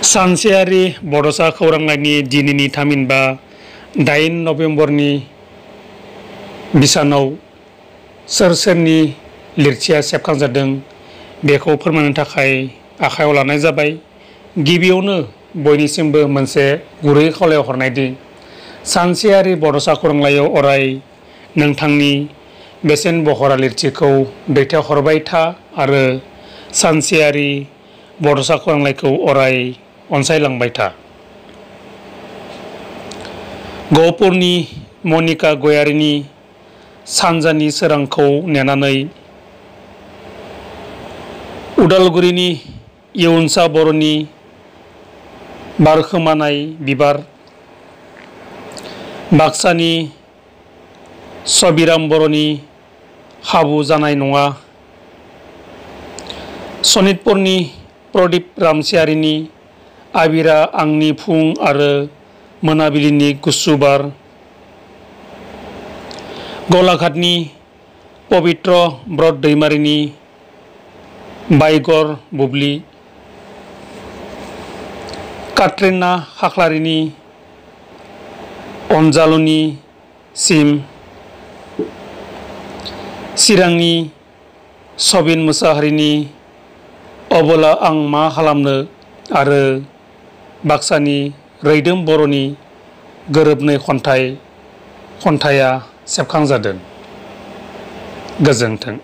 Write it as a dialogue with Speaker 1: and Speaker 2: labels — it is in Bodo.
Speaker 1: सानसेयारि बड'सा खौरांलाइनि दिनैनि थामहिनबा 8 नभेम्बरनि बिसानाव सोर सोरनि लिरथिया सेबखांजादों बेखौ फोरमायनो थाखाय आखायाव लानाय जाबाय। गिबियावनो बयनिसिमबो मोनसे गुरै खावलायाव हरनायदि सानसेयारि बड'सा खौरांलाइयाव अराय नोंथांनि बेसेन बहरा लिरथिखौ दैथायहरबाय था आरो सानसेयारि बड'सा खौरांलाइखौ अराय अनसायलांबाय था। गहपुरनि मनिका गयारिनि सानजानि सोरांखौ नेनानै, उदालगुरिनि इयुनसा बर'नि बारखोमानाय बिबार, बाक्सानि सबिराम बर'नि खाबु जानाय नङा, सनितपुरनि प्रदीप रामसियारिनि आबिरा आंनि फुं आरो मोनाबिलिनि गुसु बार, गलाघाटनि पबित्र ब्रत दैमारिनि बायगर बुब्लि, काट्रिना खाख्लारिनि अनजालुनि सिम, चिरांनि सबिन मोसाहारिनि अबोला आं मा खालामनो आरो बाक्सानि रैदोम बर'नि गोरोबनै खन्थाइया सेबखांजादों। गोजोन्थों।